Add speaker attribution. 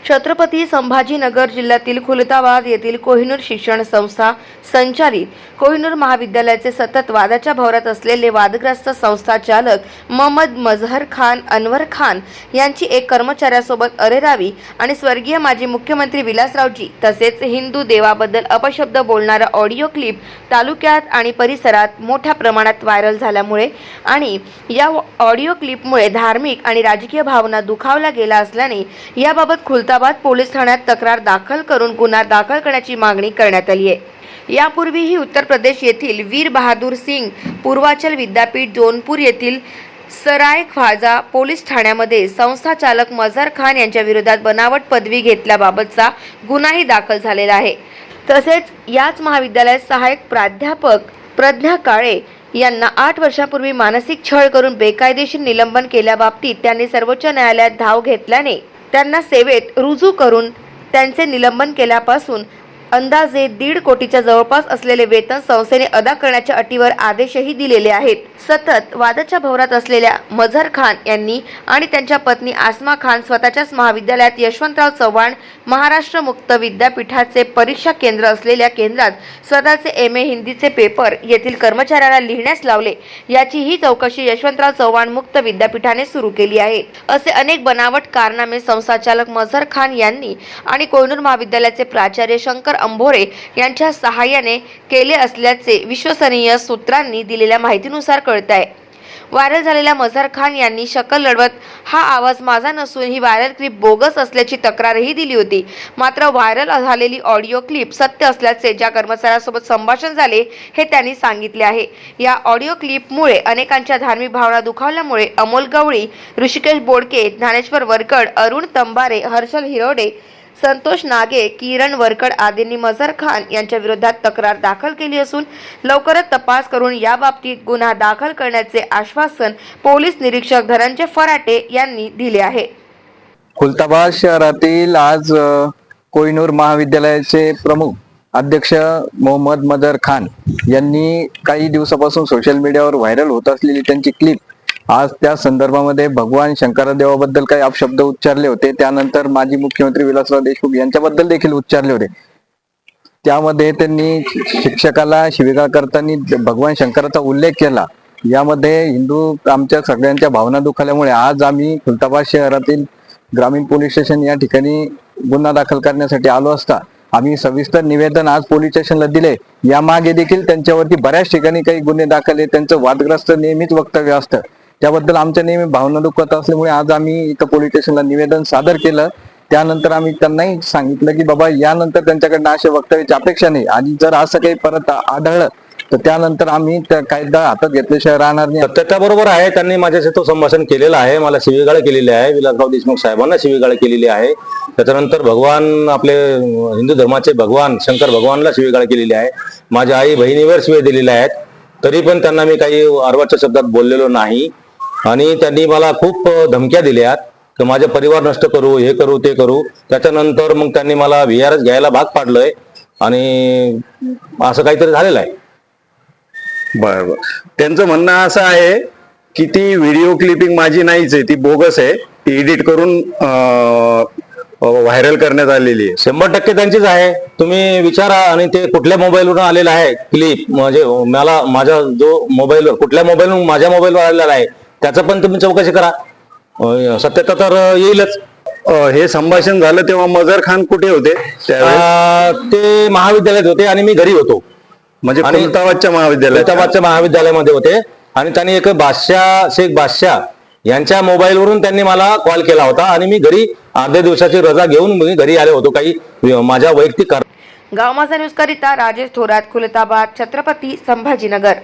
Speaker 1: छत्रपती संभाजीनगर जिल्ह्यातील खुलताबाद येथील कोहिनूर शिक्षण संस्था संचालित कोहिनूर महाविद्यालयाचे सतत वादाच्या भोवऱ्यात असलेले वादग्रस्त संस्था चालक मोहम्मद मजहर खान अनवर खान यांची एक कर्मचाऱ्यासोबत अरेरावी आणि स्वर्गीय माजी मुख्यमंत्री विलासरावजी तसेच हिंदू देवाबद्दल अपशब्द बोलणारा ऑडिओ क्लिप तालुक्यात आणि परिसरात मोठ्या प्रमाणात व्हायरल झाल्यामुळे आणि या ऑडिओ क्लिपमुळे धार्मिक आणि राजकीय भावना दुखावल्या गेला असल्याने याबाबत खुलताबाद पोलीस ठाण्यात तक्रार दाखल करून गुन्हा दाखल करण्याची मागणी करण्यात आली आहे। यापूर्वीही उत्तर प्रदेश येथील वीर बहादूर सिंग पूर्वांचल विद्यापीठ जौनपूर येथील सराय ख्वाजा पोलीस ठाण्यामध्ये संस्था चालक मजहर खान यांच्या विरोधात बनावट पदवी घेतल्याबाबतचा गुन्हाही दाखल झालेला आहे। तसेच याच महाविद्यालयात सहाय्यक प्राध्यापक प्रज्ञा काळे यांना 8 वर्षांपूर्वी मानसिक छळ करून बेकायदेशीर निलंबन केल्याबाबतीत त्यांनी सर्वोच्च न्यायालयात धाव घेतल्याने त्यांना सेवेत रुजू करून त्यांचे निलंबन केल्यापासून अंदाजे 1.5 कोटीच्या जवळपास असलेले वेतन संस्थेने अदा करण्याच्या अटीवर आदेशही दिलेले आहेत। सतत वादाच्या भोवऱ्यात असलेल्या मजहर खान यांनी आणि त्यांच्या पत्नी आसमा खान स्वतःच्याच महाविद्यालयात यशवंतराव चव्हाण महाराष्ट्र मुक्त विद्यापीठाचे परीक्षा केंद्र असलेल्या केंद्रात स्वतःचे MA हिंदीचे पेपर येथील कर्मचाऱ्यांना लिहिण्यास लावले याची ही चौकशी यशवंतराव चव्हाण मुक्त विद्यापीठाने सुरू केली आहे। असे अनेक बनावट कारनामे संस्थाचालक मजहर खान यांनी आणि कोहिनूर महाविद्यालयाचे प्राचार्य शंकर अंभोरे यांच्या सहाय्याने केले असल्याचे विश्वसनीय सूत्रांनी दिलेल्या माहितीनुसार कळत आहे। व्हायरल झालेल्या मजहर खान यांनी शक्कल लढवत हा आवाज माझा नसून ही व्हायरल क्लिप बोगस असल्याची तक्रारही दिली होती। मात्र व्हायरल झालेली ऑडिओ क्लिप सत्य असल्याचे ज्या कर्मचाऱ्यासोबत संभाषण झाले हे त्यांनी सांगितले आहे। या ऑडिओ क्लिपमुळे अनेकांच्या धार्मिक भावना दुखावल्यामुळे अमोल गवळी, ऋषिकेश बोडके, ज्ञानेश्वर वरकड, अरुण तंबारे, हर्षल हिरोडे, संतोष नागे, किरण वरकड आदींनी मजहर खान यांच्या विरोधात तक्रार दाखल केली असून लवकरच तपास करून याबाबतीत गुन्हा दाखल करण्याचे आश्वासन पोलीस निरीक्षक धनंजय फराटे यांनी दिले आहे।
Speaker 2: खुलताबाद शहरातील आज कोहिनूर महाविद्यालयाचे प्रमुख अध्यक्ष मोहम्मद मजहर खान यांनी काही दिवसापासून सोशल मीडियावर व्हायरल होत असलेली त्यांची क्लिप आज त्या संदर्भामध्ये भगवान शंकरदेवाबद्दल काही अपशब्द उच्चारले होते। त्यानंतर माजी मुख्यमंत्री विलासराव देशमुख यांच्याबद्दल देखील उच्चारले होते। त्यामध्ये त्यांनी शिक्षकाला शिवीगाळ करताना भगवान शंकराचा उल्लेख केला। यामध्ये हिंदू आमच्या सगळ्यांच्या भावना दुखावल्यामुळे आज आम्ही खुलताबाद शहरातील ग्रामीण पोलीस स्टेशन या ठिकाणी गुन्हा दाखल करण्यासाठी आलो असता आम्ही सविस्तर निवेदन आज पोलीस स्टेशनला दिले। यामागे देखील त्यांच्यावरती बऱ्याच ठिकाणी काही गुन्हे दाखल आहेत। त्यांचं वादग्रस्त नेहमीच वक्तव्य असतं, त्याबद्दल आमच्या नेहमी भावना दुखत असल्यामुळे आज आम्ही इथं पोलीस स्टेशनला निवेदन सादर केलं। त्यानंतर आम्ही त्यांनाही सांगितलं की बाबा यानंतर त्यांच्याकडनं अशा वक्तव्याची अपेक्षा नाही आणि जर असं काही परत आढळलं तर त्यानंतर आम्ही त्या कायदा हातात घेतल्याशिवाय राहणार नाही।
Speaker 3: त्याच्याबरोबर आहे, त्यांनी माझ्याशी तो संभाषण केलेलं आहे, मला शिवीगाळ केलेली आहे, विलासराव देशमुख साहेबांना शिवीगाळ केलेली आहे। त्याच्यानंतर भगवान आपले हिंदू धर्माचे भगवान शंकर भगवानला शिवीगाळ केलेली आहे, माझ्या आई बहिणीवर शिवे दिलेल्या आहेत, तरी पण त्यांना मी काही अर्वाच्या शब्दात बोललेलो नाही। आणि त्यांनी मला खूप धमक्या दिल्यात की माझे परिवार नष्ट करू, हे करू, ते करू। त्याच्यानंतर मग त्यांनी मला VRS घ्यायला भाग पाडलंय आणि असं काहीतरी झालेलं आहे।
Speaker 4: बरोबर, त्यांचं म्हणणं असं आहे की ती व्हिडिओ क्लिपिंग माझी नाहीच आहे, ती बोगस आहे, ती एडिट करून व्हायरल करण्यात आलेली आहे।
Speaker 3: 100% त्यांचीच आहे, तुम्ही विचारा। आणि ते कुठल्या मोबाईलवरून आलेलं आहे क्लिप, म्हणजे मला माझा जो मोबाईलवर कुठल्या मोबाईलवरून माझ्या मोबाईलवर आलेला आहे त्याचं पण तुम्ही चौकशी करा, सत्यता तर येईलच।
Speaker 4: हे संभाषण झालं तेव्हा मजहर खान कुठे होते?
Speaker 3: ते महाविद्यालयात होते आणि मी घरी होतो,
Speaker 4: म्हणजे खुलताबादच्या
Speaker 3: महाविद्यालयामध्ये होते। आणि त्यांनी एक शेख बादशाह यांच्या मोबाईलवरून त्यांनी मला कॉल केला होता आणि मी घरी अर्ध्या दिवसाची रजा घेऊन मी घरी आले होतो काही माझ्या वैयक्तिक
Speaker 1: गाव माझा न्यूज करिता राजेश थोरात, खुलताबाद, छत्रपती संभाजीनगर।